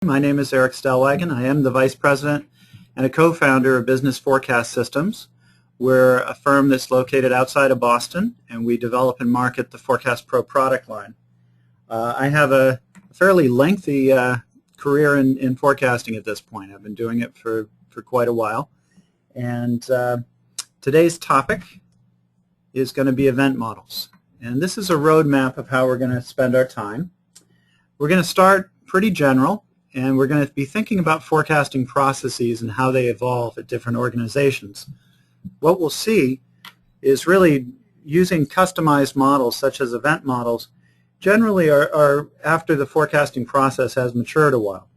My name is Eric Stellwagen. I am the Vice President and a co-founder of Business Forecast Systems. We're a firm that's located outside of Boston, and we develop and market the Forecast Pro product line. I have a fairly lengthy career in forecasting at this point. I've been doing it for quite a while. And today's topic is going to be event models. And this is a roadmap of how we're going to spend our time. We're going to start pretty general, and we're going to be thinking about forecasting processes and how they evolve at different organizations. What we'll see is really using customized models such as event models generally are after the forecasting process has matured a while.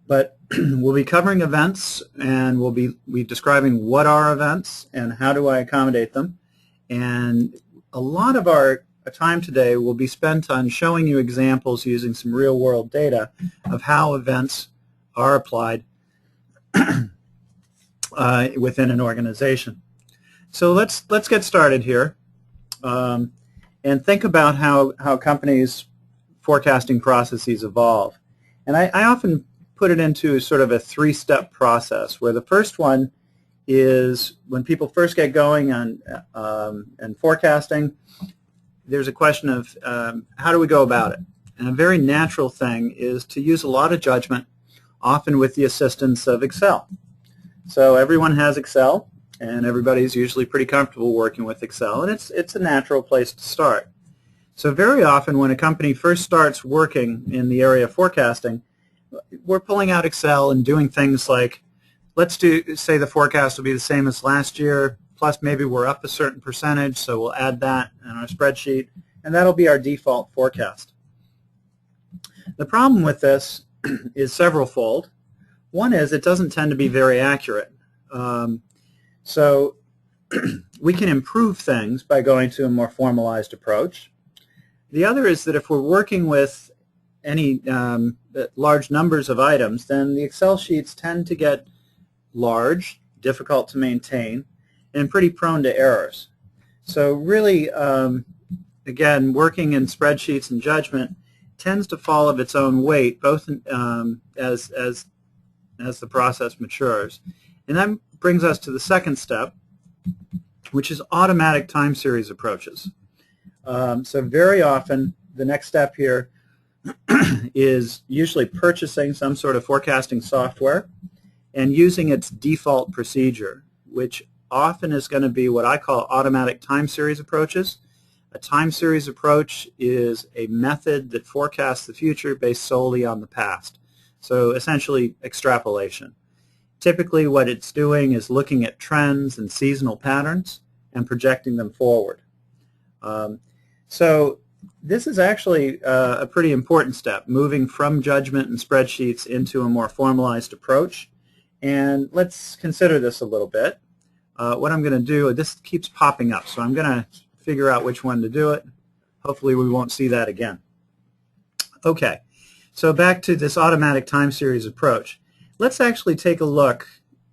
But we'll be covering events, and we'll be describing what are events and how do I accommodate them. And a lot of our time today will be spent on showing you examples using some real-world data of how events are applied within an organization. So let's get started here and think about how companies' forecasting processes evolve. And I often put it into sort of a three-step process, where the first one is when people first get going on and forecasting. There's a question of how do we go about it? And a very natural thing is to use a lot of judgment, often with the assistance of Excel. So everyone has Excel, and everybody's usually pretty comfortable working with Excel, and it's a natural place to start. So very often when a company first starts working in the area of forecasting, we're pulling out Excel and doing things like, say the forecast will be the same as last year, plus maybe we're up a certain percentage, so we'll add that in our spreadsheet, and that'll be our default forecast. The problem with this is several-fold. One is it doesn't tend to be very accurate. So we can improve things by going to a more formalized approach. The other is that if we're working with any large numbers of items, then the Excel sheets tend to get large, difficult to maintain, and pretty prone to errors. So really, again, working in spreadsheets and judgment tends to fall of its own weight, both as the process matures. And that brings us to the second step, which is automatic time series approaches. So very often, the next step here is usually purchasing some sort of forecasting software and using its default procedure, which often is going to be what I call automatic time series approaches. A time series approach is a method that forecasts the future based solely on the past. So essentially extrapolation. Typically what it's doing is looking at trends and seasonal patterns and projecting them forward. So this is actually a pretty important step, moving from judgment and spreadsheets into a more formalized approach. And let's consider this a little bit. What I'm going to do, this keeps popping up, so I'm going to figure out which one to do it. Hopefully we won't see that again. Okay, so back to this automatic time series approach. Let's actually take a look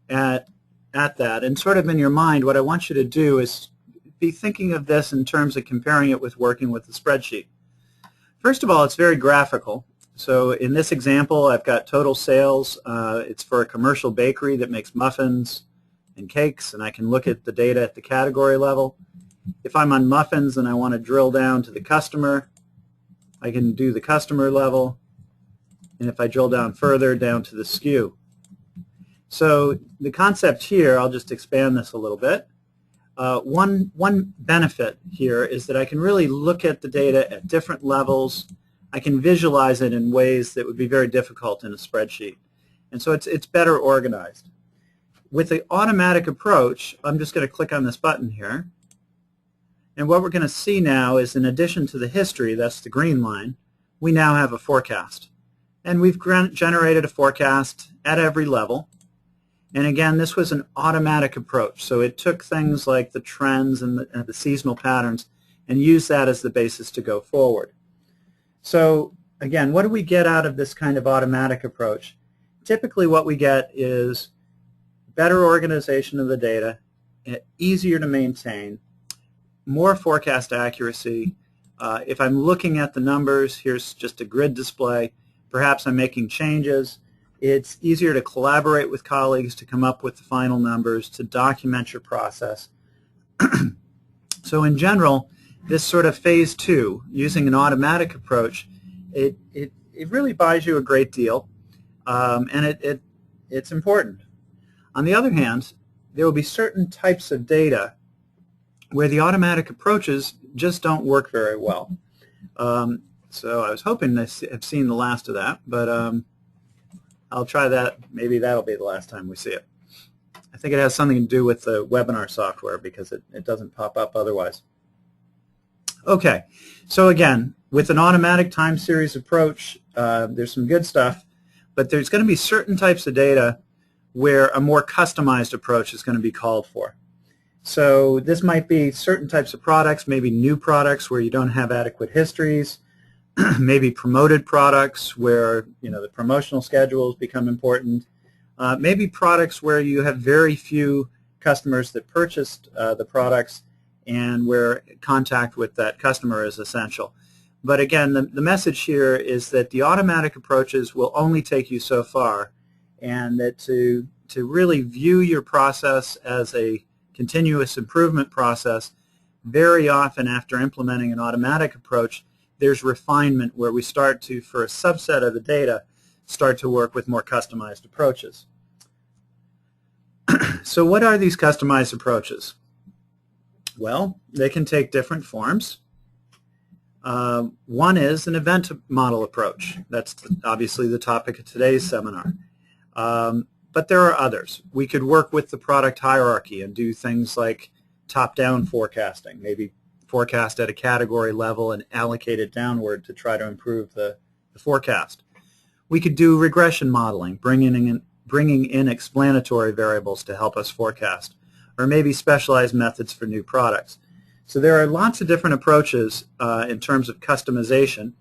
at that, and sort of in your mind what I want you to do is be thinking of this in terms of comparing it with working with the spreadsheet. First of all, it's very graphical. So in this example, I've got total sales. It's for a commercial bakery that makes muffins and cakes, and I can look at the data at the category level. If I'm on muffins and I want to drill down to the customer, I can do the customer level, and if I drill down further, down to the SKU. So the concept here, I'll just expand this a little bit. One benefit here is that I can really look at the data at different levels. I can visualize it in ways that would be very difficult in a spreadsheet. And so it's better organized. With the automatic approach, I'm just going to click on this button here. And what we're going to see now is, in addition to the history, that's the green line, we now have a forecast. And we've generated a forecast at every level. And again, this was an automatic approach. So it took things like the trends and the seasonal patterns and used that as the basis to go forward. So again, what do we get out of this kind of automatic approach? Typically what we get is better organization of the data, easier to maintain, more forecast accuracy. If I'm looking at the numbers, here's just a grid display. perhaps I'm making changes. It's easier to collaborate with colleagues to come up with the final numbers, to document your process. So in general, this sort of phase 2, using an automatic approach, it really buys you a great deal, and it's important. On the other hand, there will be certain types of data where the automatic approaches just don't work very well. So I was hoping to have seen the last of that, but I'll try that. Maybe that'll be the last time we see it. I think it has something to do with the webinar software because it doesn't pop up otherwise. Okay, so again, with an automatic time series approach, there's some good stuff, but there's going to be certain types of data where a more customized approach is going to be called for. So this might be certain types of products, maybe new products where you don't have adequate histories, maybe promoted products where the promotional schedules become important, maybe products where you have very few customers that purchased the products and where contact with that customer is essential. But again, the message here is that the automatic approaches will only take you so far, and that to really view your process as a continuous improvement process, very often after implementing an automatic approach, there's refinement where we start to, for a subset of the data, start to work with more customized approaches. So what are these customized approaches? Well, they can take different forms. One is an event model approach. That's obviously the topic of today's seminar. But there are others. We could work with the product hierarchy and do things like top-down forecasting, maybe forecast at a category level and allocate it downward to try to improve the forecast. We could do regression modeling, bringing in explanatory variables to help us forecast, or maybe specialized methods for new products. So there are lots of different approaches in terms of customization.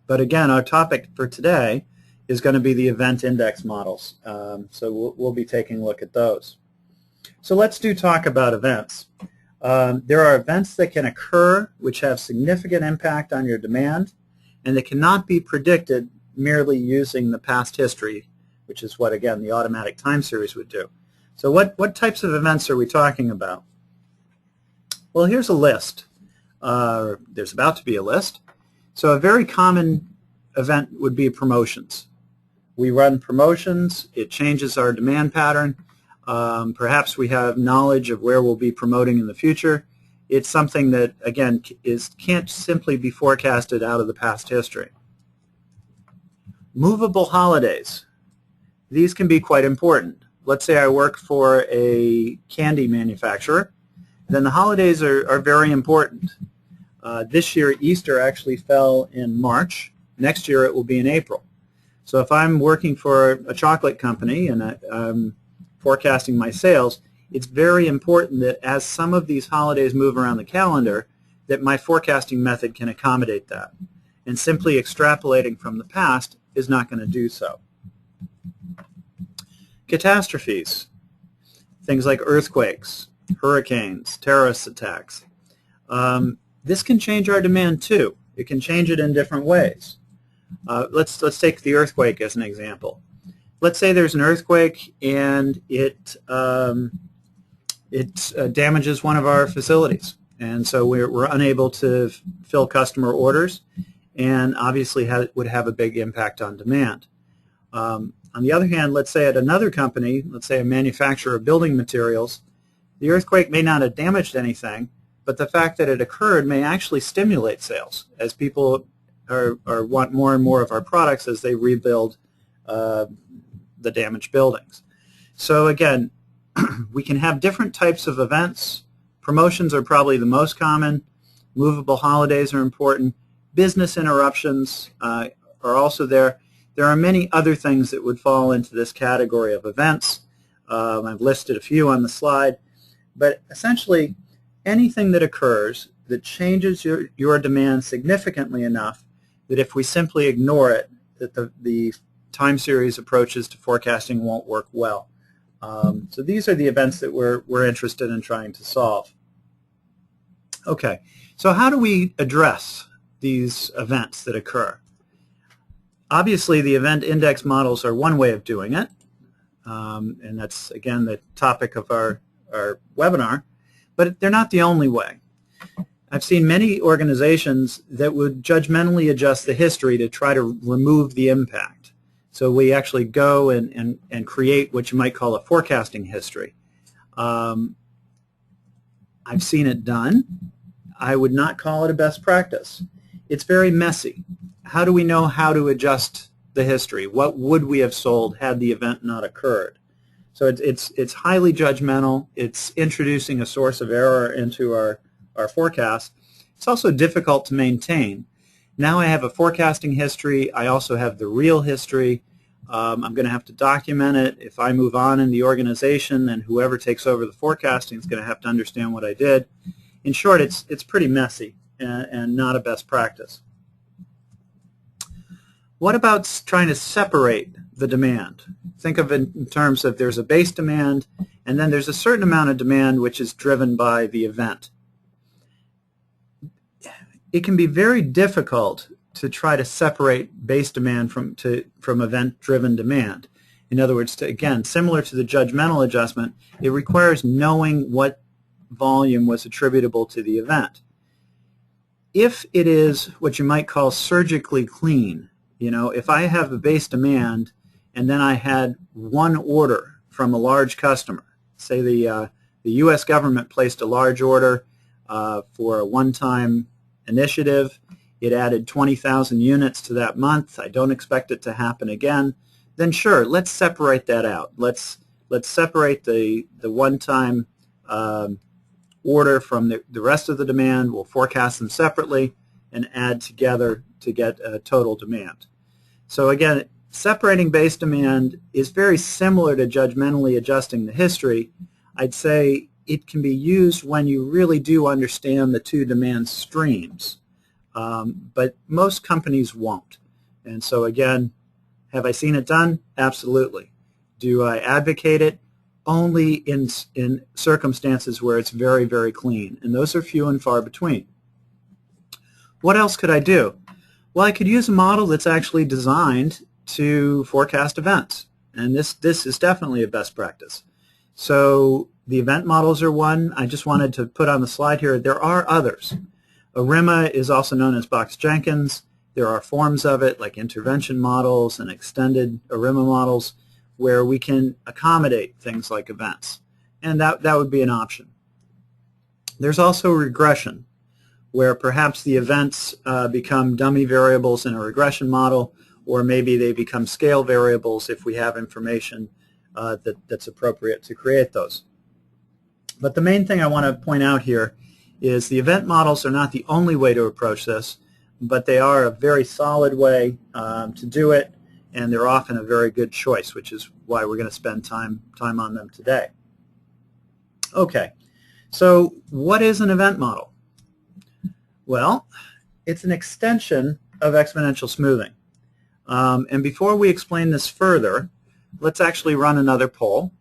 But again, our topic for today is going to be the event index models. So we'll be taking a look at those. So let's talk about events. There are events that can occur which have significant impact on your demand, and that cannot be predicted merely using the past history, which is what, again, the automatic time series would do. So what types of events are we talking about? Well, here's a list. There's about to be a list. So a very common event would be promotions. We run promotions. It changes our demand pattern. Perhaps we have knowledge of where we'll be promoting in the future. It's something that, again, can't simply be forecasted out of the past history. Movable holidays. These can be quite important. Let's say I work for a candy manufacturer. Then the holidays are very important. This year, Easter actually fell in March. Next year, it will be in April. So if I'm working for a chocolate company and I'm forecasting my sales, it's very important that as some of these holidays move around the calendar, that my forecasting method can accommodate that. And simply extrapolating from the past is not going to do so. Catastrophes, things like earthquakes, hurricanes, terrorist attacks. This can change our demand too. It can change it in different ways. Let's take the earthquake as an example. Let's say there's an earthquake and it damages one of our facilities, and so we're unable to fill customer orders, and obviously would have a big impact on demand. On the other hand, let's say at another company, let's say a manufacturer of building materials, the earthquake may not have damaged anything, but the fact that it occurred may actually stimulate sales as people want more and more of our products as they rebuild the damaged buildings. So again, we can have different types of events. Promotions are probably the most common. Movable holidays are important. Business interruptions are also there. There are many other things that would fall into this category of events. I've listed a few on the slide. But essentially, anything that occurs that changes your demand significantly enough that if we simply ignore it, that the time series approaches to forecasting won't work well. So these are the events that we're interested in trying to solve. Okay, so how do we address these events that occur? Obviously, the event index models are one way of doing it, and that's, again, the topic of our webinar, but they're not the only way. I've seen many organizations that would judgmentally adjust the history to try to remove the impact. So we actually go and create what you might call a forecasting history. I've seen it done. I would not call it a best practice. It's very messy. How do we know how to adjust the history? What would we have sold had the event not occurred? So it's highly judgmental. It's introducing a source of error into our forecast. It's also difficult to maintain. Now I have a forecasting history. I also have the real history. I'm going to have to document it. If I move on in the organization, then whoever takes over the forecasting is going to have to understand what I did. In short, it's pretty messy and not a best practice. What about trying to separate the demand? Think of it in terms of there's a base demand, and then there's a certain amount of demand which is driven by the event. It can be very difficult to try to separate base demand from event-driven demand. In other words, again, similar to the judgmental adjustment, it requires knowing what volume was attributable to the event. If it is what you might call surgically clean, if I have a base demand and then I had one order from a large customer, say the U.S. government placed a large order for a one-time initiative. It added 20,000 units to that month. I don't expect it to happen again. Then sure, let's separate that out. Let's separate the one-time order from the rest of the demand. We'll forecast them separately and add together to get a total demand. So again, separating base demand is very similar to judgmentally adjusting the history. I'd say it can be used when you really do understand the two demand streams, but most companies won't. And so again, have I seen it done? Absolutely. Do I advocate it? Only in circumstances where it's very, very clean, and those are few and far between. What else could I do? Well, I could use a model that's actually designed to forecast events, and this is definitely a best practice. So the event models are one. I just wanted to put on the slide here. There are others. ARIMA is also known as Box-Jenkins. There are forms of it like intervention models and extended ARIMA models where we can accommodate things like events, and that would be an option. There's also regression, where perhaps the events become dummy variables in a regression model, or maybe they become scale variables if we have information that's appropriate to create those. But the main thing I want to point out here is the event models are not the only way to approach this, but they are a very solid way to do it, and they're often a very good choice, which is why we're going to spend time on them today. Okay, so what is an event model? Well, it's an extension of exponential smoothing. And before we explain this further, let's actually run another poll.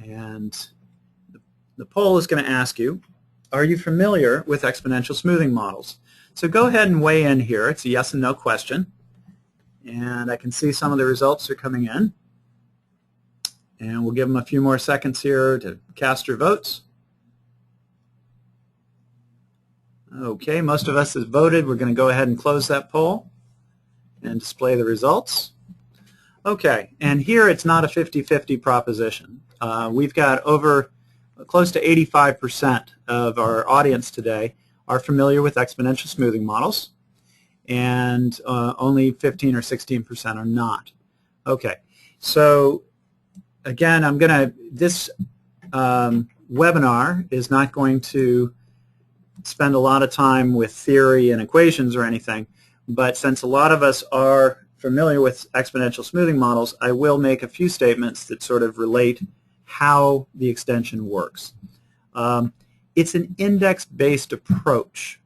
And the poll is going to ask you, are you familiar with exponential smoothing models? So go ahead and weigh in here. It's a yes and no question. And I can see some of the results are coming in. And we'll give them a few more seconds here to cast your votes. Okay, most of us have voted. We're going to go ahead and close that poll and display the results. Okay, and here it's not a 50-50 proposition. We've got over close to 85% of our audience today are familiar with exponential smoothing models, and only 15 or 16% are not. Okay, so again, this webinar is not going to spend a lot of time with theory and equations or anything, but since a lot of us are familiar with exponential smoothing models, I will make a few statements that sort of relate how the extension works. It's an index-based approach.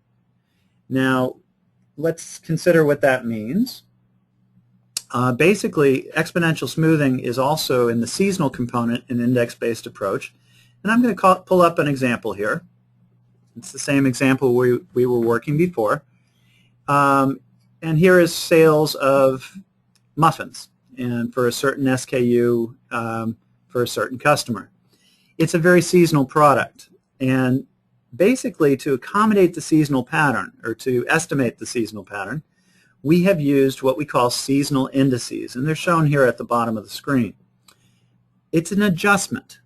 Now, let's consider what that means. Basically, exponential smoothing is also in the seasonal component an index-based approach. And I'm going to pull up an example here. It's the same example we were working before. And here is sales of muffins and for a certain SKU for a certain customer. It's a very seasonal product, and basically to accommodate the seasonal pattern or to estimate the seasonal pattern, we have used what we call seasonal indices, and they're shown here at the bottom of the screen. It's an adjustment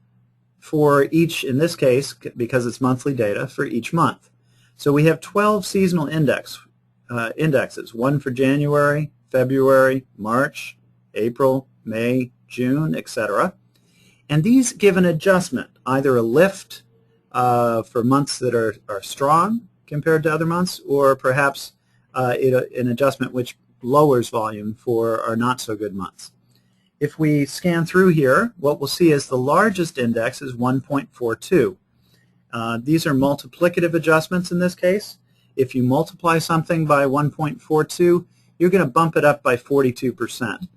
for each, in this case, because it's monthly data, for each month. So we have 12 seasonal indexes, one for January, February, March, April, May, June, etc. And these give an adjustment, either a lift for months that are strong compared to other months, or perhaps an adjustment which lowers volume for our not-so-good months. If we scan through here, what we'll see is the largest index is 1.42. These are multiplicative adjustments in this case. If you multiply something by 1.42, you're going to bump it up by 42%.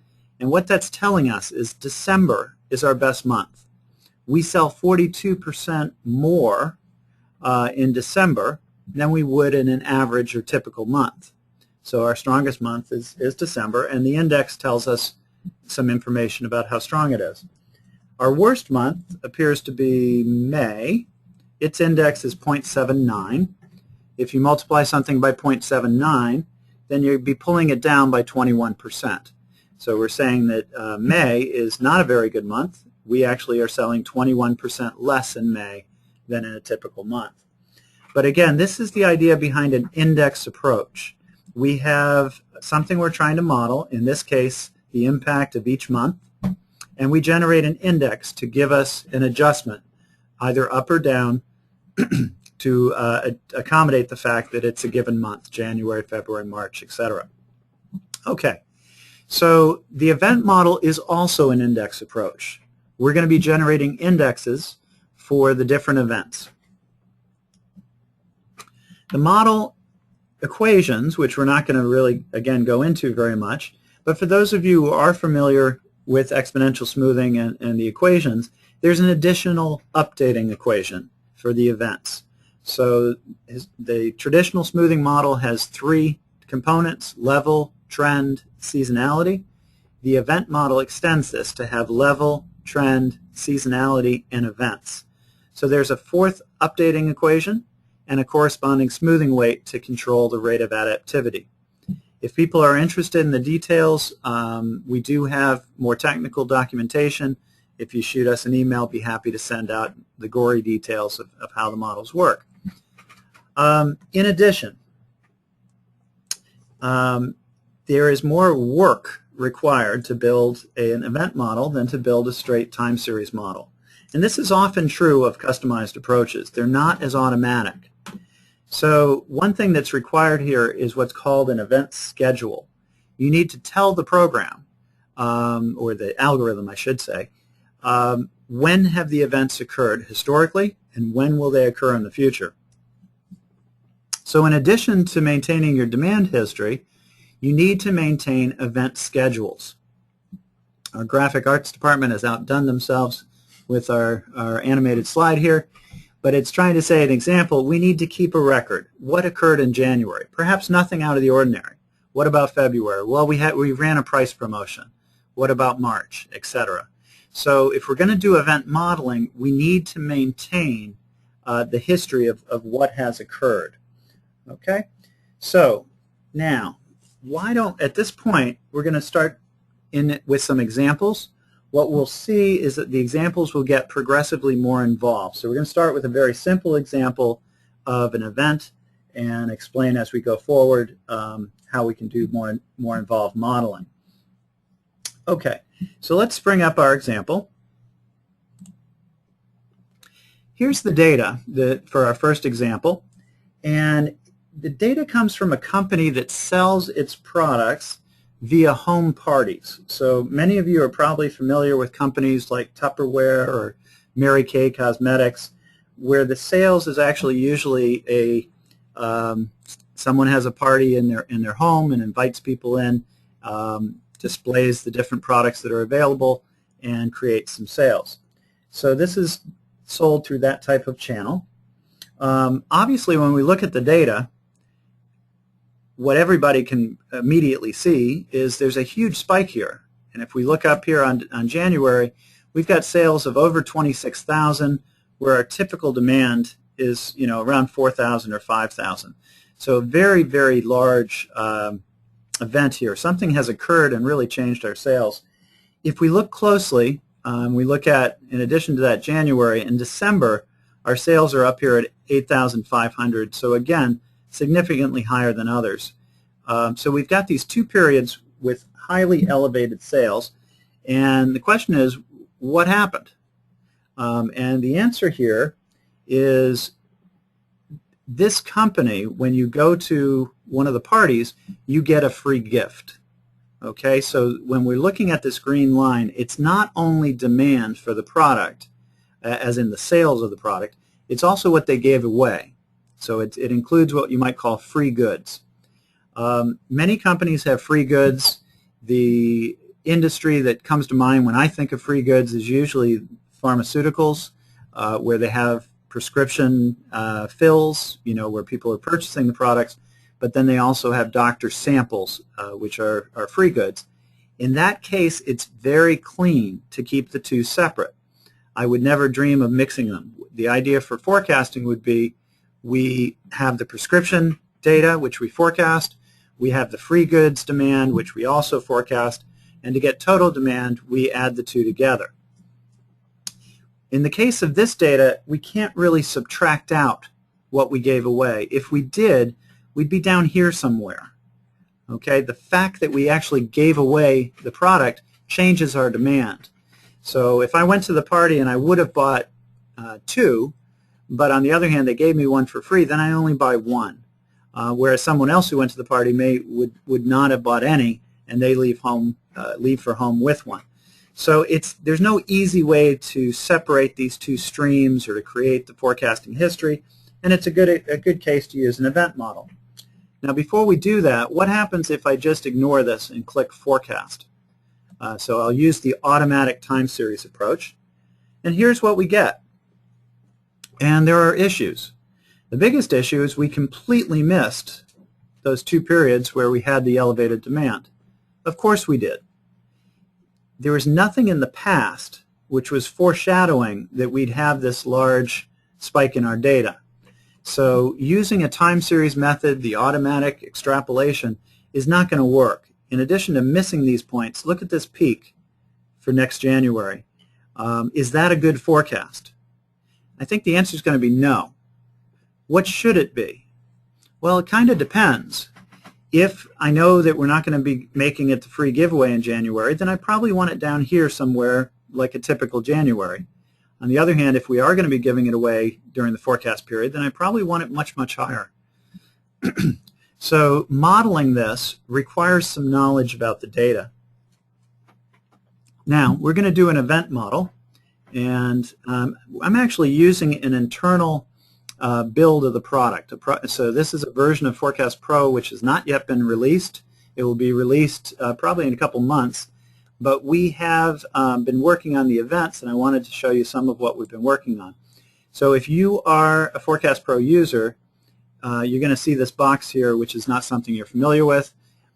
And what that's telling us is December is our best month. We sell 42% more in December than we would in an average or typical month. So our strongest month is December, and the index tells us some information about how strong it is. Our worst month appears to be May. Its index is 0.79. If you multiply something by 0.79, then you'd be pulling it down by 21%. So we're saying that May is not a very good month. We actually are selling 21% less in May than in a typical month. But again, this is the idea behind an index approach. We have something we're trying to model, in this case, the impact of each month, and we generate an index to give us an adjustment, either up or down, to accommodate the fact that it's a given month, January, February, March, etc. Okay, so the event model is also an index approach. We're going to be generating indexes for the different events. The model equations, which we're not going to really, again, go into very much, but for those of you who are familiar with exponential smoothing and the equations, there's an additional updating equation for the events. So the traditional smoothing model has three components: level, trend, seasonality. The event model extends this to have level, trend, seasonality, and events. So there's a fourth updating equation and a corresponding smoothing weight to control the rate of adaptivity. If people are interested in the details, we do have more technical documentation. If you shoot us an email, be happy to send out the gory details of how the models work. In addition, there is more work required to build an event model than to build a straight time series model. And this is often true of customized approaches. They're not as automatic. So one thing that's required here is what's called an event schedule. You need to tell the program, or the algorithm I should say, when have the events occurred historically and when will they occur in the future. So in addition to maintaining your demand history, you need to maintain event schedules. Our graphic arts department has outdone themselves with our animated slide here, but it's trying to say an example. We need to keep a record. What occurred in January? Perhaps nothing out of the ordinary. What about February? Well, we ran a price promotion. What about March, etc. So if we're going to do event modeling, we need to maintain the history of what has occurred. Okay? So now, at this point, we're going to start with some examples. What we'll see is that the examples will get progressively more involved. So we're going to start with a very simple example of an event and explain as we go forward how we can do more involved modeling. Okay, so let's bring up our example. Here's the data for our first example, and the data comes from a company that sells its products via home parties. So many of you are probably familiar with companies like Tupperware or Mary Kay Cosmetics, where the sales is actually usually someone has a party in their home and invites people in, displays the different products that are available, and creates some sales. So this is sold through that type of channel. Obviously, when we look at the data, what everybody can immediately see is there's a huge spike here. And if we look up here on January, we've got sales of over 26,000, where our typical demand is, around 4,000 or 5,000. So a very, very large event here. Something has occurred and really changed our sales. If we look closely, we look at, in addition to that, January and December, our sales are up here at 8,500. So again, significantly higher than others. So we've got these two periods with highly elevated sales. And the question is, what happened? And the answer here is this company, when you go to one of the parties, you get a free gift. Okay, so when we're looking at this green line, it's not only demand for the product, as in the sales of the product, it's also what they gave away. So it includes what you might call free goods. Many companies have free goods. The industry that comes to mind when I think of free goods is usually pharmaceuticals, where they have prescription fills, where people are purchasing the products, but then they also have doctor samples, which are free goods. In that case, it's very clean to keep the two separate. I would never dream of mixing them. The idea for forecasting would be we have the prescription data, which we forecast. We have the free goods demand, which we also forecast. And to get total demand, we add the two together. In the case of this data, we can't really subtract out what we gave away. If we did, we'd be down here somewhere. Okay, the fact that we actually gave away the product changes our demand. So if I went to the party and I would have bought two, but on the other hand they gave me one for free, then I only buy one. Whereas someone else who went to the party would not have bought any, and they leave for home with one. So there's no easy way to separate these two streams or to create the forecasting history, and it's a good case to use an event model. Now before we do that, what happens if I just ignore this and click forecast? So I'll use the automatic time series approach, and here's what we get. And there are issues. The biggest issue is we completely missed those two periods where we had the elevated demand. Of course we did. There was nothing in the past which was foreshadowing that we'd have this large spike in our data. So using a time series method, the automatic extrapolation, is not going to work. In addition to missing these points, look at this peak for next January. Is that a good forecast? I think the answer is going to be no. What should it be? Well, it kind of depends. If I know that we're not going to be making it the free giveaway in January, then I probably want it down here somewhere like a typical January. On the other hand, if we are going to be giving it away during the forecast period, then I probably want it much, much higher. So modeling this requires some knowledge about the data. Now, we're going to do an event model, and I'm actually using an internal build of the product. So this is a version of Forecast Pro which has not yet been released. It will be released probably in a couple months. But we have been working on the events, and I wanted to show you some of what we've been working on. So if you are a Forecast Pro user, you're going to see this box here, which is not something you're familiar with.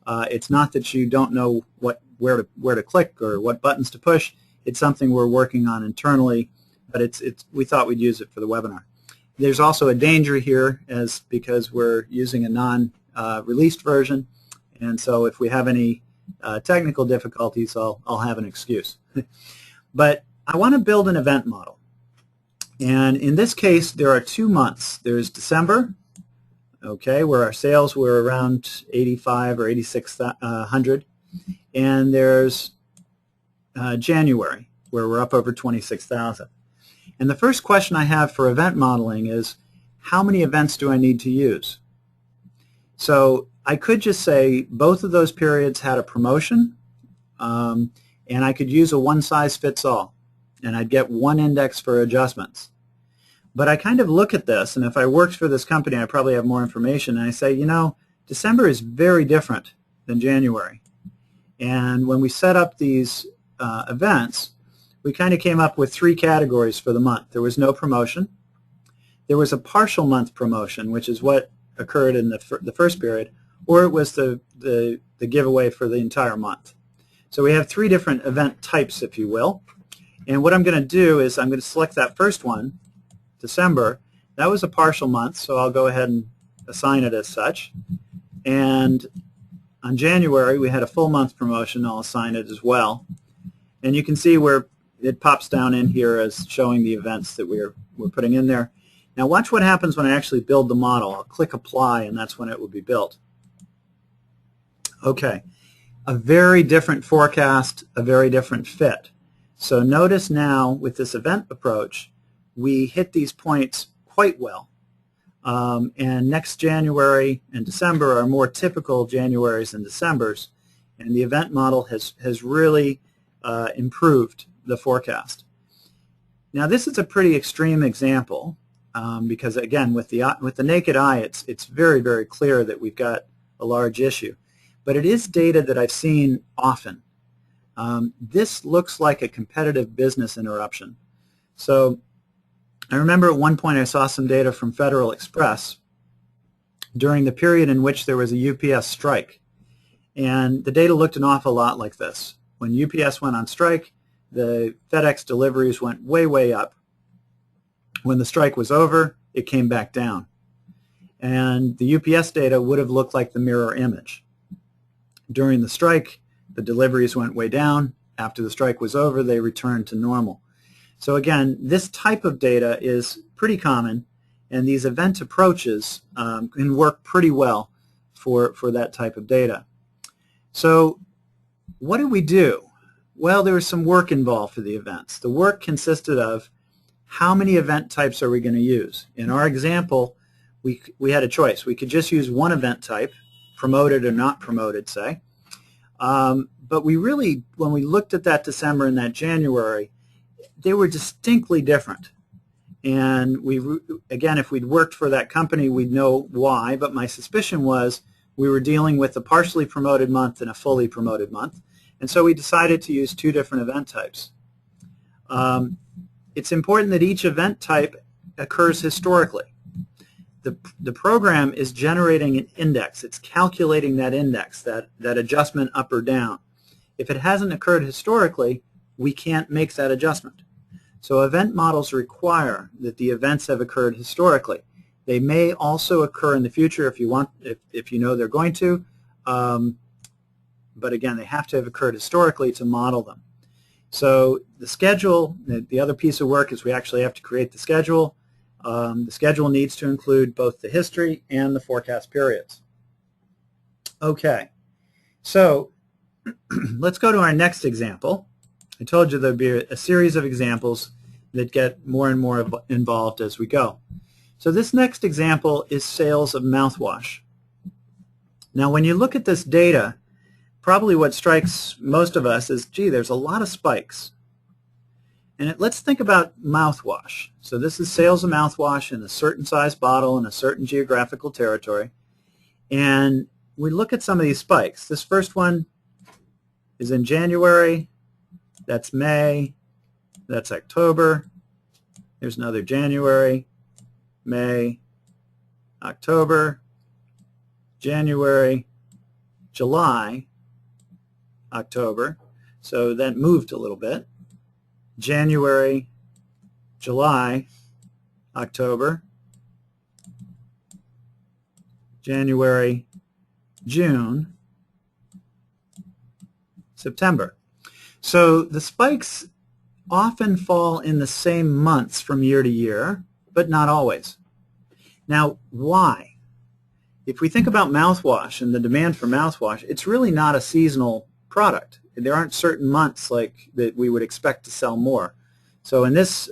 It's not that you don't know where to click or what buttons to push. It's something we're working on internally, but we thought we'd use it for the webinar. There's also a danger here because we're using a non-released version, and so if we have any technical difficulties, I'll have an excuse. But I want to build an event model, and in this case there are 2 months. There's December, okay, where our sales were around 85 or 8600, and there's January, where we're up over 26,000. And the first question I have for event modeling is, how many events do I need to use? So I could just say both of those periods had a promotion, and I could use a one-size-fits-all, and I'd get one index for adjustments. But I kind of look at this, and if I worked for this company, I probably have more information, and I say, December is very different than January. And when we set up these events, we kind of came up with 3 categories for the month. There was no promotion. There was a partial month promotion, which is what occurred in the first period, or it was the giveaway for the entire month. So we have three different event types, if you will. And what I'm going to do is I'm going to select that first one, December. That was a partial month, so I'll go ahead and assign it as such. And on January, we had a full month promotion. I'll assign it as well. And you can see where it pops down in here as showing the events that we're putting in there. Now watch what happens when I actually build the model. I'll click Apply, and that's when it will be built. Okay, a very different forecast, a very different fit. So notice now with this event approach, we hit these points quite well. And next January and December are more typical Januaries and Decembers, and the event model has really improved the forecast. Now this is a pretty extreme example because again with the naked eye it's very, very clear that we've got a large issue, but it is data that I've seen often. This looks like a competitive business interruption. So I remember at one point I saw some data from Federal Express during the period in which there was a UPS strike, and the data looked an awful lot like this. When UPS went on strike, the FedEx deliveries went way, way up. When the strike was over, it came back down. And the UPS data would have looked like the mirror image. During the strike, the deliveries went way down. After the strike was over, they returned to normal. So again, this type of data is pretty common, and these event approaches can work pretty well for that type of data. So what did we do? Well, there was some work involved for the events. The work consisted of how many event types are we going to use. In our example, we had a choice. We could just use one event type, promoted or not promoted, say. But we really, when we looked at that December and that January, they were distinctly different. And again, if we'd worked for that company, we'd know why, but my suspicion was we were dealing with a partially promoted month and a fully promoted month. And so we decided to use two different event types. It's important that each event type occurs historically. The program is generating an index. It's calculating that index, that adjustment up or down. If it hasn't occurred historically, we can't make that adjustment. So event models require that the events have occurred historically. They may also occur in the future if you want, if you know they're going to, but again, they have to have occurred historically to model them. So the schedule, the other piece of work is we actually have to create the schedule. The schedule needs to include both the history and the forecast periods. Okay, so let's go to our next example. I told you there'd be a series of examples that get more and more involved as we go. So this next example is sales of mouthwash. Now when you look at this data, probably what strikes most of us is, gee, there's a lot of spikes. And let's think about mouthwash. So this is sales of mouthwash in a certain size bottle in a certain geographical territory. And we look at some of these spikes. This first one is in January. That's May. That's October. There's another January, May, October, January, July, October. So that moved a little bit. January, July, October, January, June, September. So the spikes often fall in the same months from year to year, but not always. Now, why? If we think about mouthwash and the demand for mouthwash, it's really not a seasonal product. There aren't certain months like that we would expect to sell more. So in this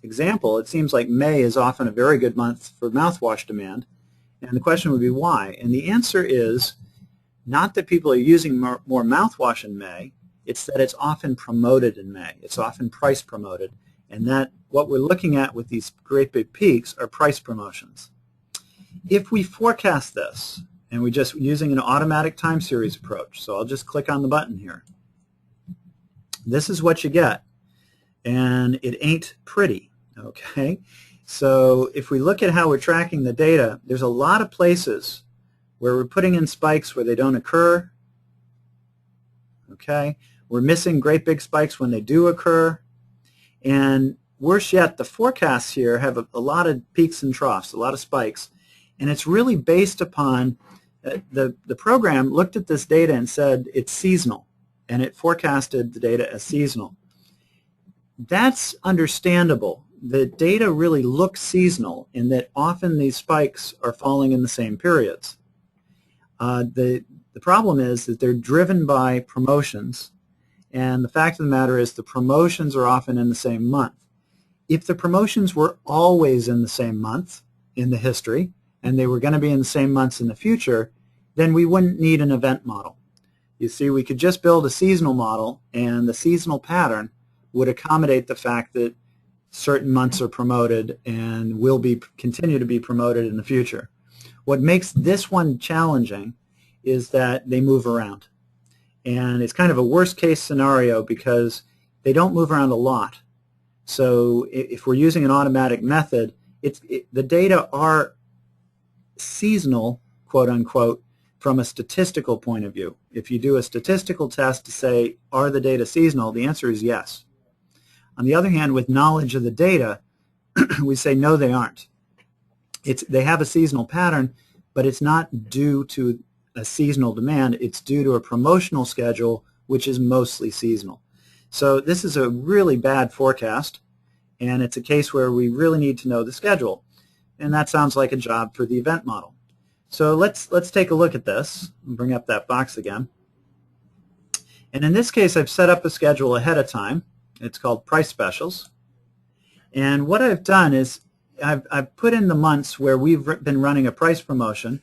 example, it seems like May is often a very good month for mouthwash demand. And the question would be why? And the answer is not that people are using more mouthwash in May, it's that it's often promoted in May. It's often price promoted. And that what we're looking at with these great big peaks are price promotions. If we forecast this, and we're just using an automatic time series approach, so I'll just click on the button here. This is what you get. And it ain't pretty, okay? So if we look at how we're tracking the data, there's a lot of places where we're putting in spikes where they don't occur. Okay, we're missing great big spikes when they do occur. And worse yet, the forecasts here have a lot of peaks and troughs, a lot of spikes. And it's really based upon, the program looked at this data and said it's seasonal, and it forecasted the data as seasonal. That's understandable. The data really looks seasonal in that often these spikes are falling in the same periods. The problem is that they're driven by promotions, and the fact of the matter is the promotions are often in the same month. If the promotions were always in the same month in the history, and they were going to be in the same months in the future, then we wouldn't need an event model. You see, we could just build a seasonal model, and the seasonal pattern would accommodate the fact that certain months are promoted and will continue to be promoted in the future. What makes this one challenging is that they move around. And it's kind of a worst case scenario because they don't move around a lot. So if we're using an automatic method, the data are seasonal, quote unquote, from a statistical point of view. If you do a statistical test to say, are the data seasonal, the answer is yes. On the other hand, with knowledge of the data, we say no, they aren't. They have a seasonal pattern, but it's not due to a seasonal demand. It's due to a promotional schedule, which is mostly seasonal. So this is a really bad forecast, and it's a case where we really need to know the schedule. And that sounds like a job for the event model. So let's take a look at this. I'll bring up that box again. And in this case, I've set up a schedule ahead of time. It's called price specials. And what I've done is I've put in the months where we've been running a price promotion,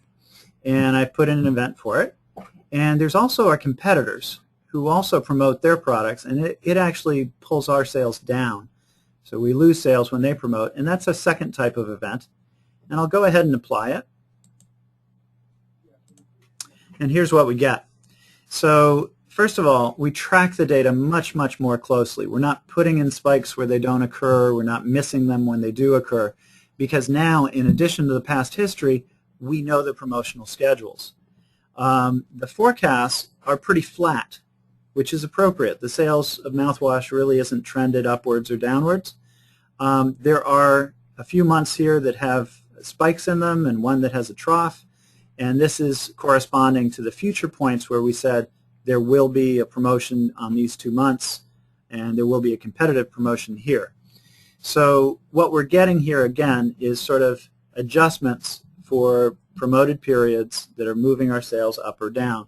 and I've put in an event for it. And there's also our competitors who also promote their products, and it actually pulls our sales down. So we lose sales when they promote, and that's a second type of event. And I'll go ahead and apply it. And here's what we get. So first of all, we track the data much, much more closely. We're not putting in spikes where they don't occur. We're not missing them when they do occur, because now, in addition to the past history, we know the promotional schedules. The forecasts are pretty flat, which is appropriate. The sales of mouthwash really isn't trended upwards or downwards. There are a few months here that have spikes in them and one that has a trough, and this is corresponding to the future points where we said there will be a promotion on these 2 months and there will be a competitive promotion here. So what we're getting here again is sort of adjustments for promoted periods that are moving our sales up or down.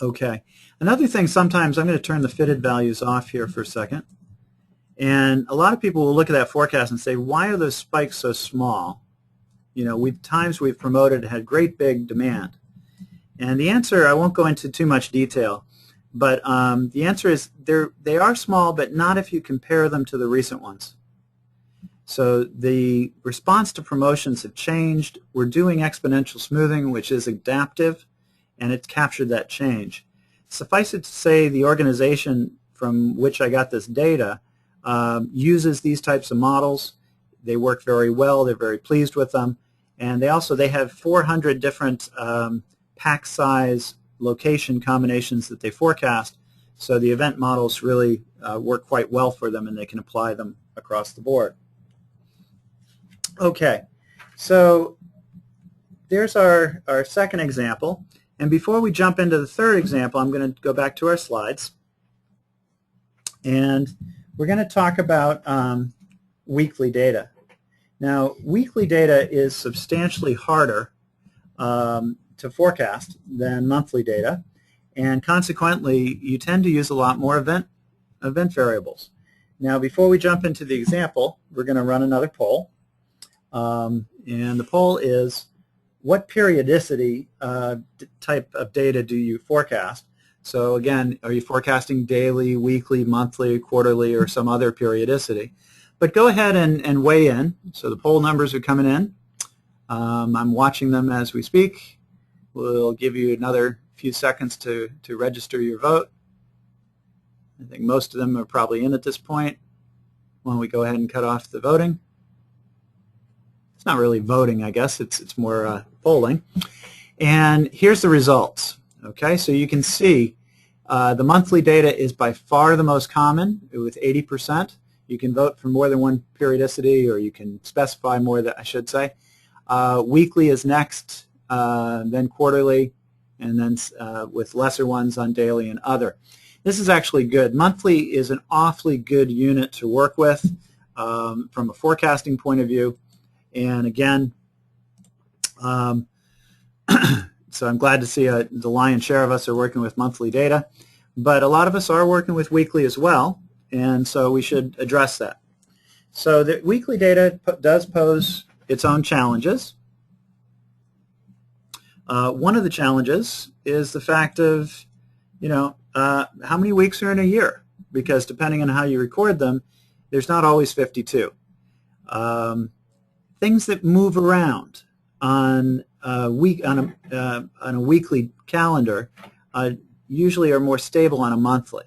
Okay, another thing, sometimes I'm going to turn the fitted values off here for a second. And a lot of people will look at that forecast and say, why are those spikes so small? You know, times we've promoted had great big demand. And the answer, I won't go into too much detail, but the answer is they are small, but not if you compare them to the recent ones. So the response to promotions have changed. We're doing exponential smoothing, which is adaptive, and it's captured that change. Suffice it to say, the organization from which I got this data uses these types of models. They work very well. They're very pleased with them. And they have 400 different pack size location combinations that they forecast. So the event models really work quite well for them, and they can apply them across the board. Okay, so there's our second example. And before we jump into the third example, I'm going to go back to our slides. And we're going to talk about weekly data. Now, weekly data is substantially harder to forecast than monthly data, and consequently, you tend to use a lot more event variables. Now, before we jump into the example, we're going to run another poll, and the poll is, what periodicity type of data do you forecast? So again, are you forecasting daily, weekly, monthly, quarterly, or some other periodicity? But go ahead and weigh in. So the poll numbers are coming in. I'm watching them as we speak. We'll give you another few seconds to register your vote. I think most of them are probably in at this point. Why don't we go ahead and cut off the voting? It's not really voting, I guess. It's more polling. And here's the results. Okay, so you can see the monthly data is by far the most common with 80%. You can vote for more than one periodicity, or you can specify more, that I should say. Weekly is next, then quarterly, and then with lesser ones on daily and other. This is actually good. Monthly is an awfully good unit to work with from a forecasting point of view. And again, so I'm glad to see the lion's share of us are working with monthly data, but a lot of us are working with weekly as well, and so we should address that. So the weekly data does pose its own challenges. One of the challenges is the fact of, how many weeks are in a year? Because depending on how you record them, there's not always 52. Things that move around on a weekly calendar usually are more stable on a monthly.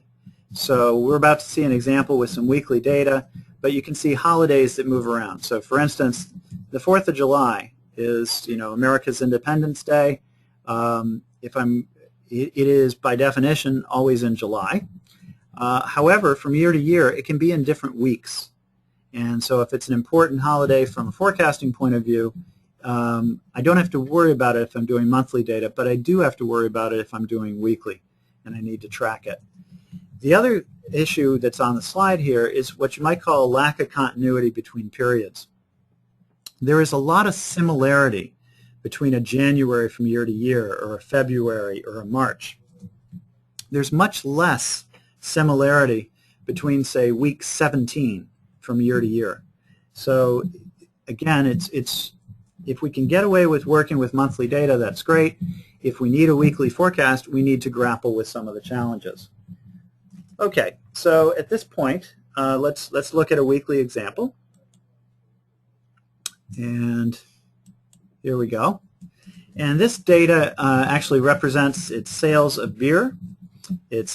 So we're about to see an example with some weekly data, but you can see holidays that move around. So for instance, the 4th of July is, America's Independence Day. It is by definition always in July. However, from year to year, it can be in different weeks. And so if it's an important holiday from a forecasting point of view, I don't have to worry about it if I'm doing monthly data, but I do have to worry about it if I'm doing weekly, and I need to track it. The other issue that's on the slide here is what you might call a lack of continuity between periods. There is a lot of similarity between a January from year to year, or a February, or a March. There's much less similarity between, say, week 17 from year to year. So again, if we can get away with working with monthly data, that's great. If we need a weekly forecast, we need to grapple with some of the challenges. Okay, so at this point, let's look at a weekly example. And here we go. And this data actually represents its sales of beer. It's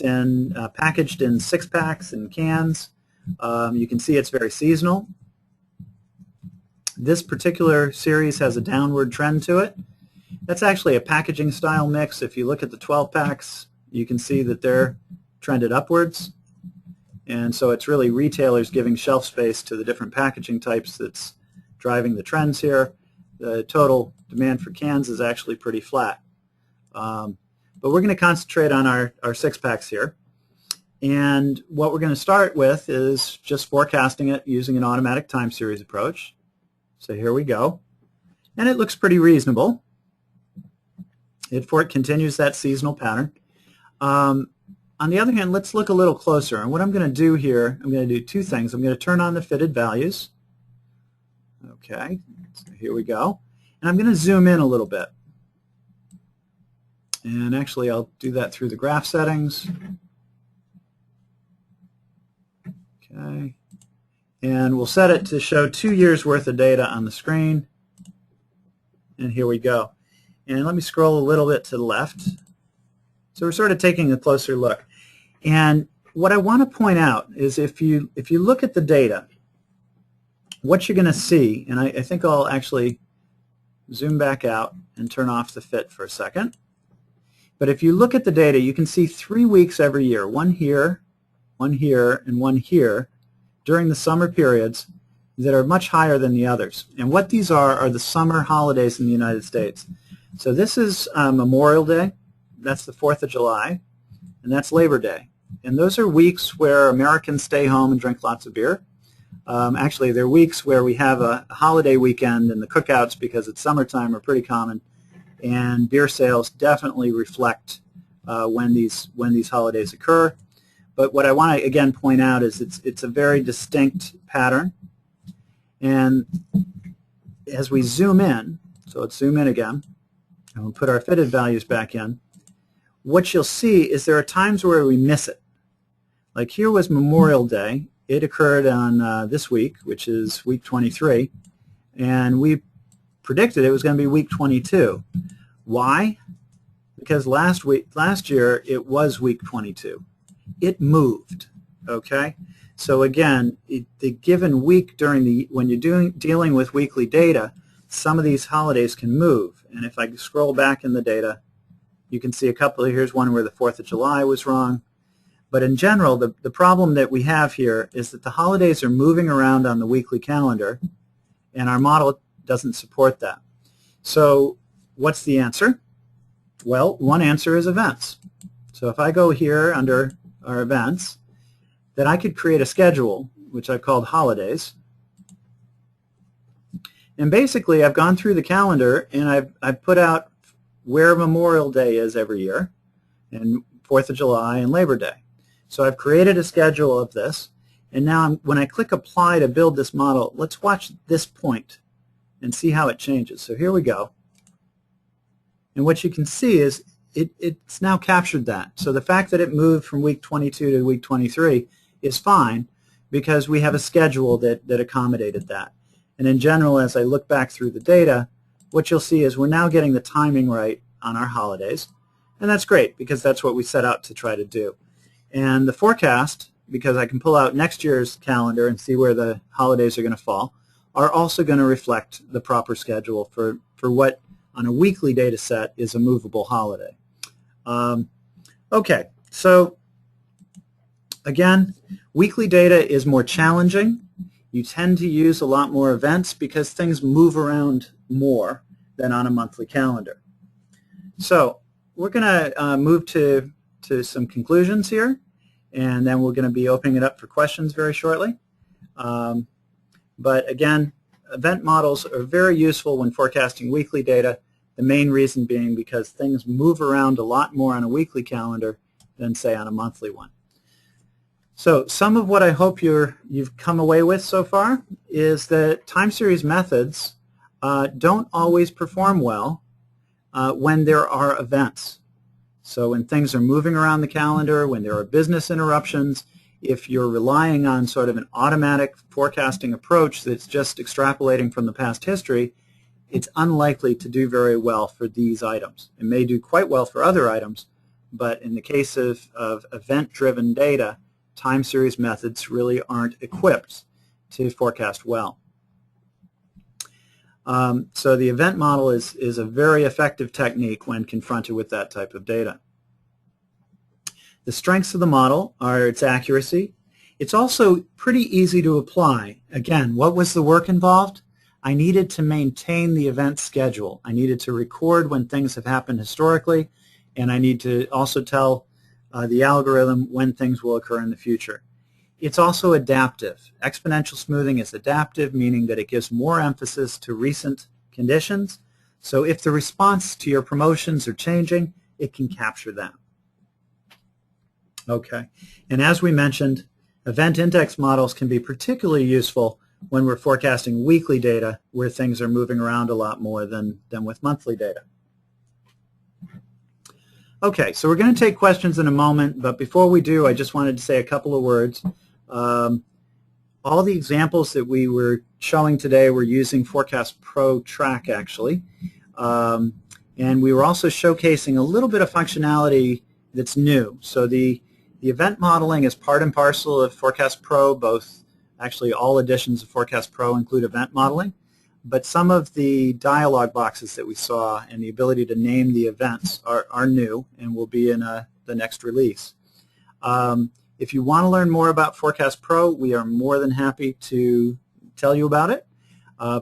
packaged in 6-packs and cans. You can see it's very seasonal. This particular series has a downward trend to it. That's actually a packaging style mix. If you look at the 12-packs, you can see that they're trended upwards. And so it's really retailers giving shelf space to the different packaging types that's driving the trends here. The total demand for cans is actually pretty flat. But we're going to concentrate on our 6-packs here. And what we're going to start with is just forecasting it using an automatic time series approach. So here we go. And it looks pretty reasonable. It continues that seasonal pattern. On the other hand, let's look a little closer. And what I'm going to do here, I'm going to do two things. I'm going to turn on the fitted values. Okay, so here we go. And I'm going to zoom in a little bit. And actually, I'll do that through the graph settings. Okay. And we'll set it to show 2 years worth of data on the screen. And here we go. And let me scroll a little bit to the left. So we're sort of taking a closer look. And what I want to point out is if you look at the data, what you're going to see, and I think I'll actually zoom back out and turn off the fit for a second. But if you look at the data, you can see 3 weeks every year, one here, and one here, during the summer periods that are much higher than the others. And what these are the summer holidays in the United States. So this is Memorial Day, that's the 4th of July, and that's Labor Day. And those are weeks where Americans stay home and drink lots of beer. Actually, they're weeks where we have a holiday weekend, and the cookouts, because it's summertime, are pretty common. And beer sales definitely reflect when these holidays occur. But what I want to, again, point out is it's a very distinct pattern. And as we zoom in, so let's zoom in again, and we'll put our fitted values back in, what you'll see is there are times where we miss it. Like here was Memorial Day. It occurred on this week, which is week 23, and we predicted it was going to be week 22. Why? Because last year it was week 22. It moved, okay? So again, the given week when you're dealing with weekly data, some of these holidays can move. And if I scroll back in the data, you can see a couple. Here's one where the 4th of July was wrong. But in general, the problem that we have here is that the holidays are moving around on the weekly calendar, and our model doesn't support that. So what's the answer? Well, one answer is events. So if I go here under our events, then I could create a schedule, which I've called holidays. And basically, I've gone through the calendar, and I've put out where Memorial Day is every year, and 4th of July, and Labor Day. So I've created a schedule of this, and now when I click Apply to build this model, let's watch this point and see how it changes. So here we go. And what you can see is it's now captured that. So the fact that it moved from week 22 to week 23 is fine because we have a schedule that accommodated that. And in general, as I look back through the data, what you'll see is we're now getting the timing right on our holidays. And that's great because that's what we set out to try to do. And the forecast, because I can pull out next year's calendar and see where the holidays are going to fall, are also going to reflect the proper schedule for what on a weekly data set is a movable holiday. Okay, so again, weekly data is more challenging. You tend to use a lot more events because things move around more than on a monthly calendar. So we're going to move to some conclusions here, and then we're going to be opening it up for questions very shortly. But again, event models are very useful when forecasting weekly data, the main reason being because things move around a lot more on a weekly calendar than, say, on a monthly one. So some of what I hope you've come away with so far is that time series methods don't always perform well when there are events. So when things are moving around the calendar, when there are business interruptions, if you're relying on sort of an automatic forecasting approach that's just extrapolating from the past history, it's unlikely to do very well for these items. It may do quite well for other items, but in the case of event-driven data, time series methods really aren't equipped to forecast well. So the event model is a very effective technique when confronted with that type of data. The strengths of the model are its accuracy. It's also pretty easy to apply. Again, what was the work involved? I needed to maintain the event schedule. I needed to record when things have happened historically, and I need to also tell the algorithm when things will occur in the future. It's also adaptive. Exponential smoothing is adaptive, meaning that it gives more emphasis to recent conditions. So if the response to your promotions are changing, it can capture that. Okay, and as we mentioned, event index models can be particularly useful when we're forecasting weekly data where things are moving around a lot more than with monthly data. Okay, so we're going to take questions in a moment, but before we do, I just wanted to say a couple of words. All the examples that we were showing today were using Forecast Pro Track, actually. And we were also showcasing a little bit of functionality that's new. So the event modeling is part and parcel of Forecast Pro. Both, actually all editions of Forecast Pro include event modeling. But some of the dialog boxes that we saw and the ability to name the events are new and will be in the next release. If you want to learn more about Forecast Pro, we are more than happy to tell you about it.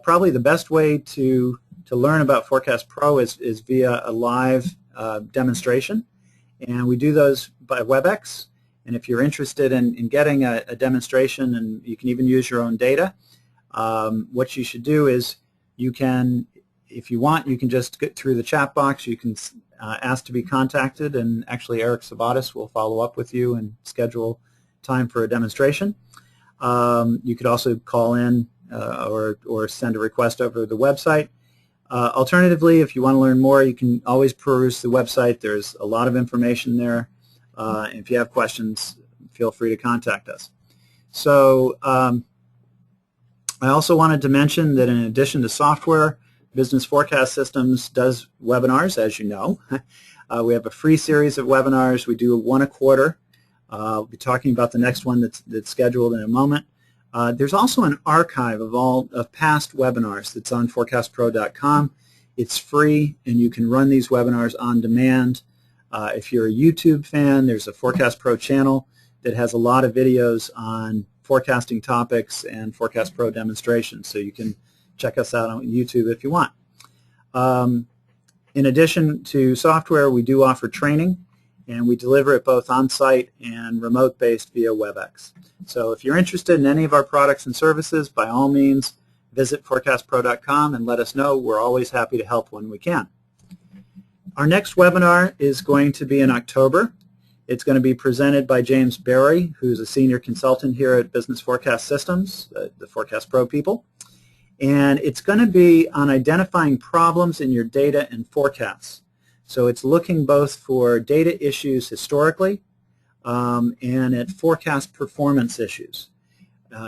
Probably the best way to learn about Forecast Pro is via a live demonstration. And we do those by WebEx. And if you're interested in getting a demonstration, and you can even use your own data, what you should do is you can, if you want, you can just get through the chat box. You can ask to be contacted, and actually Eric Sabatis will follow up with you and schedule time for a demonstration. You could also call in or send a request over the website. Alternatively, if you want to learn more, you can always peruse the website. There's a lot of information there. And if you have questions, feel free to contact us. So I also wanted to mention that in addition to software, Business Forecast Systems does webinars, as you know. We have a free series of webinars. We do one a quarter. I'll be talking about the next one that's scheduled in a moment. There's also an archive of all of past webinars that's on forecastpro.com. It's free, and you can run these webinars on demand. If you're a YouTube fan, there's a Forecast Pro channel that has a lot of videos on forecasting topics and Forecast Pro demonstrations, so you can check us out on YouTube if you want. In addition to software, we do offer training, and we deliver it both on-site and remote-based via WebEx. So if you're interested in any of our products and services, by all means, visit forecastpro.com and let us know. We're always happy to help when we can. Our next webinar is going to be in October. It's going to be presented by James Berry, who's a senior consultant here at Business Forecast Systems, the Forecast Pro people. And it's going to be on identifying problems in your data and forecasts. So it's looking both for data issues historically and at forecast performance issues.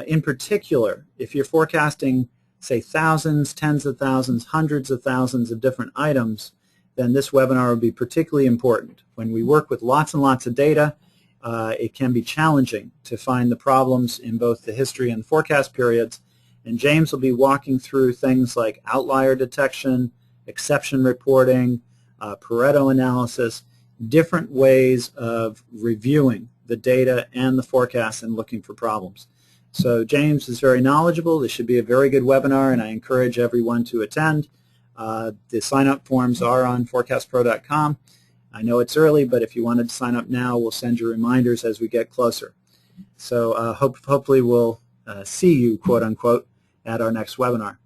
In particular, if you're forecasting, say, thousands, tens of thousands, hundreds of thousands of different items, then this webinar will be particularly important. When we work with lots and lots of data, it can be challenging to find the problems in both the history and the forecast periods. And James will be walking through things like outlier detection, exception reporting, Pareto analysis, different ways of reviewing the data and the forecasts and looking for problems. So James is very knowledgeable. This should be a very good webinar, and I encourage everyone to attend. The sign-up forms are on forecastpro.com. I know it's early, but if you wanted to sign up now, we'll send you reminders as we get closer. So hopefully we'll see you, quote-unquote, at our next webinar.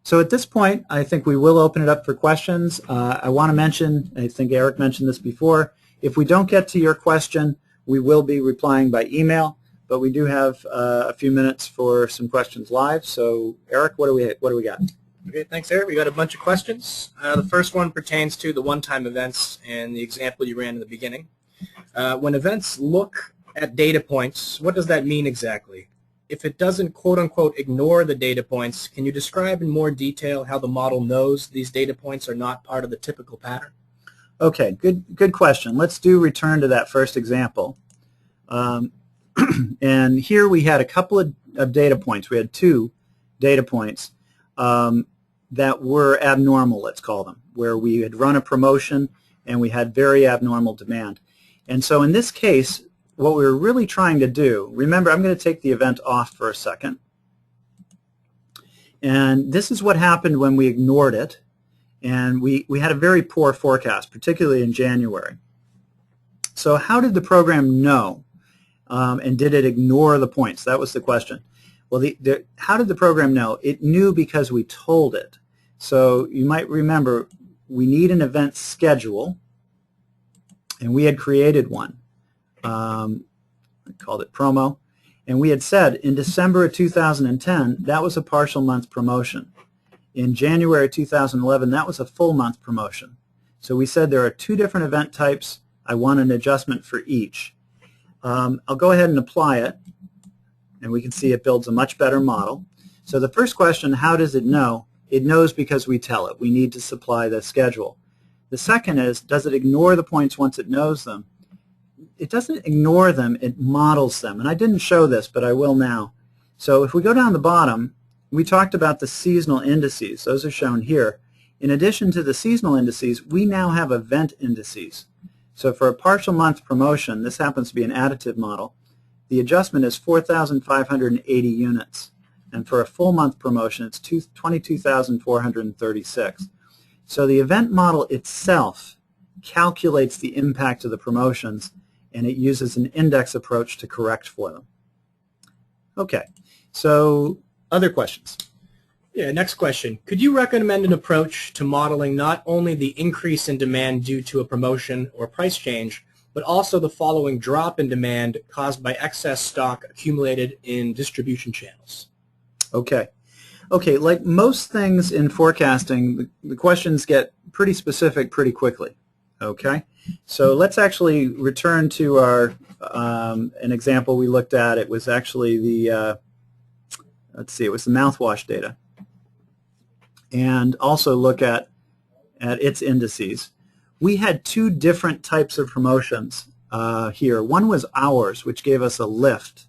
So at this point, I think we will open it up for questions. I want to mention, I think Eric mentioned this before, if we don't get to your question, we will be replying by email, but we do have a few minutes for some questions live. So Eric, what do we got? Okay, thanks, Eric. We got a bunch of questions. The first one pertains to the one-time events and the example you ran in the beginning. When events look at data points, what does that mean exactly? If it doesn't, quote-unquote, ignore the data points, can you describe in more detail how the model knows these data points are not part of the typical pattern? Okay, good question. Let's return to that first example. And here we had a couple of data points. We had 2 data points that were abnormal, let's call them, where we had run a promotion and we had very abnormal demand. And so in this case, what we were really trying to do, remember, I'm going to take the event off for a second. And this is what happened when we ignored it. And we had a very poor forecast, particularly in January. So how did the program know? And did it ignore the points? That was the question. Well, how did the program know? It knew because we told it. So you might remember we need an event schedule, and we had created one. I called it promo, and we had said in December of 2010 that was a partial month promotion. In January 2011 that was a full month promotion. So we said there are 2 different event types. I want an adjustment for each. I'll go ahead and apply it, and we can see it builds a much better model. So the first question, how does it know? It knows because we tell it. We need to supply the schedule. The second is, does it ignore the points once it knows them? It doesn't ignore them, it models them. And I didn't show this, but I will now. So if we go down the bottom, we talked about the seasonal indices. Those are shown here. In addition to the seasonal indices, we now have event indices. So for a partial month promotion, this happens to be an additive model, the adjustment is 4,580 units. And for a full month promotion, it's 22,436. So the event model itself calculates the impact of the promotions, and it uses an index approach to correct for them. Okay, so other questions? Yeah, next question. Could you recommend an approach to modeling not only the increase in demand due to a promotion or price change, but also the following drop in demand caused by excess stock accumulated in distribution channels? Okay. Okay, like most things in forecasting, the questions get pretty specific pretty quickly. Okay, so let's actually return to our an example we looked at. It was actually the let's see, it was the mouthwash data, and also look at its indices. We had 2 different types of promotions here. One was hours, which gave us a lift,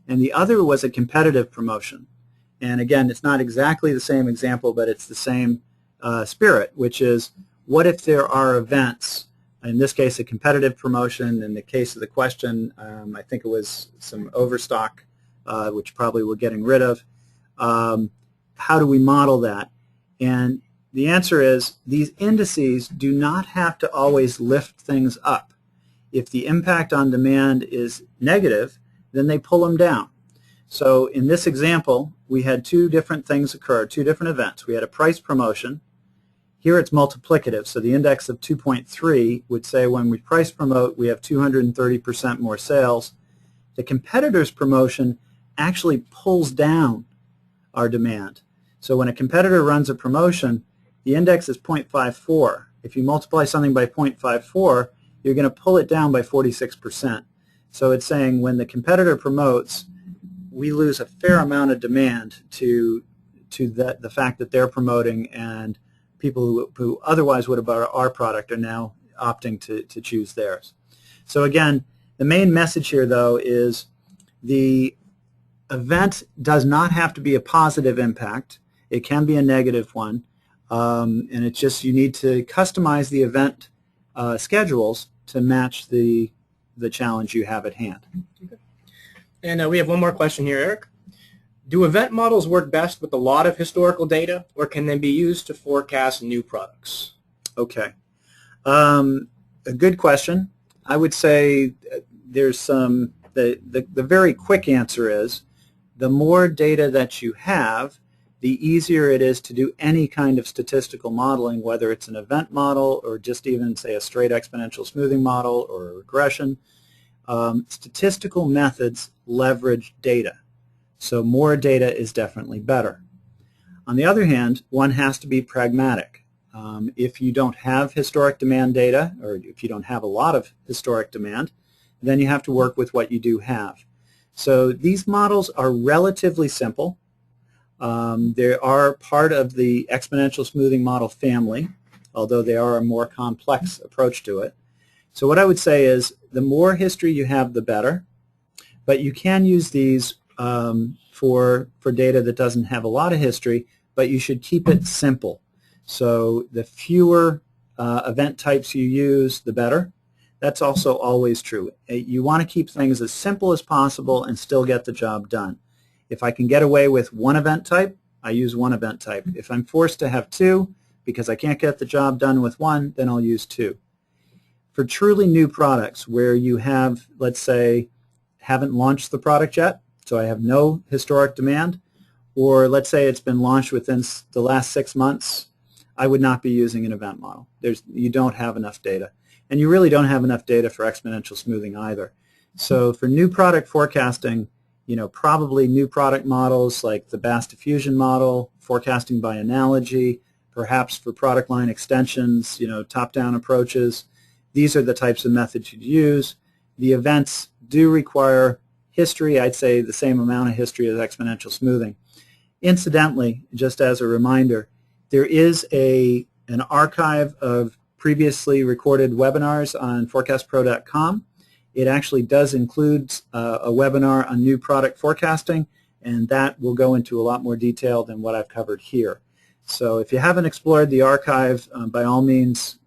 and the other was a competitive promotion. And again, it's not exactly the same example, but it's the same spirit, which is, what if there are events, in this case a competitive promotion, in the case of the question, I think it was some overstock, which probably we're getting rid of. How do we model that? And the answer is, these indices do not have to always lift things up. If the impact on demand is negative, then they pull them down. So in this example, we had two different things occur, two different events. We had a price promotion. Here it's multiplicative, so the index of 2.3 would say when we price promote, we have 230% more sales. The competitor's promotion actually pulls down our demand. So when a competitor runs a promotion, the index is 0.54. If you multiply something by 0.54, you're going to pull it down by 46%. So it's saying when the competitor promotes, we lose a fair amount of demand to the fact that they're promoting, and people who otherwise would have bought our product are now opting to choose theirs. So again, the main message here, though, is the event does not have to be a positive impact. It can be a negative one, and it's just you need to customize the event schedules to match the challenge you have at hand. Okay. And we have one more question here, Eric. Do event models work best with a lot of historical data, or can they be used to forecast new products? Okay. A good question. I would say there's some, the very quick answer is, the more data that you have, the easier it is to do any kind of statistical modeling, whether it's an event model or just even, say, a straight exponential smoothing model or a regression. Statistical methods leverage data, so more data is definitely better. On the other hand, one has to be pragmatic. If you don't have historic demand data, or if you don't have a lot of historic demand, then you have to work with what you do have. So these models are relatively simple. They are part of the exponential smoothing model family, although they are a more complex approach to it. So what I would say is, the more history you have, the better. But you can use these for data that doesn't have a lot of history, but you should keep it simple. So the fewer event types you use, the better. That's also always true. You want to keep things as simple as possible and still get the job done. If I can get away with one event type, I use one event type. If I'm forced to have two because I can't get the job done with one, then I'll use two. For truly new products where you have, let's say, haven't launched the product yet, so I have no historic demand, or let's say it's been launched within the last 6 months, I would not be using an event model. You don't have enough data. And you really don't have enough data for exponential smoothing either. So for new product forecasting, probably new product models like the Bass diffusion model, forecasting by analogy, perhaps for product line extensions, top-down approaches. These are the types of methods you'd use. The events do require history. I'd say the same amount of history as exponential smoothing. Incidentally, just as a reminder, there is an archive of previously recorded webinars on forecastpro.com. It actually does include a webinar on new product forecasting, and that will go into a lot more detail than what I've covered here. So if you haven't explored the archive, by all means,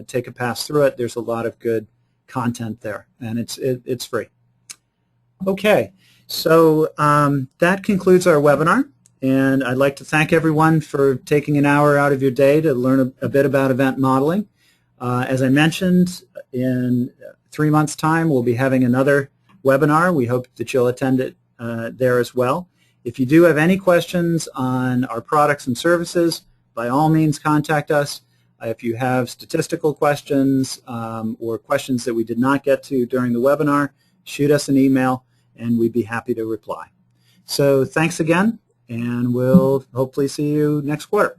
take a pass through it. There's a lot of good content there, and it's free. Okay, so that concludes our webinar, and I'd like to thank everyone for taking an hour out of your day to learn a bit about event modeling. As I mentioned, in 3 months' time, we'll be having another webinar. We hope that you'll attend it there as well. If you do have any questions on our products and services, by all means contact us. If you have statistical questions or questions that we did not get to during the webinar, shoot us an email and we'd be happy to reply. So thanks again, and we'll hopefully see you next quarter.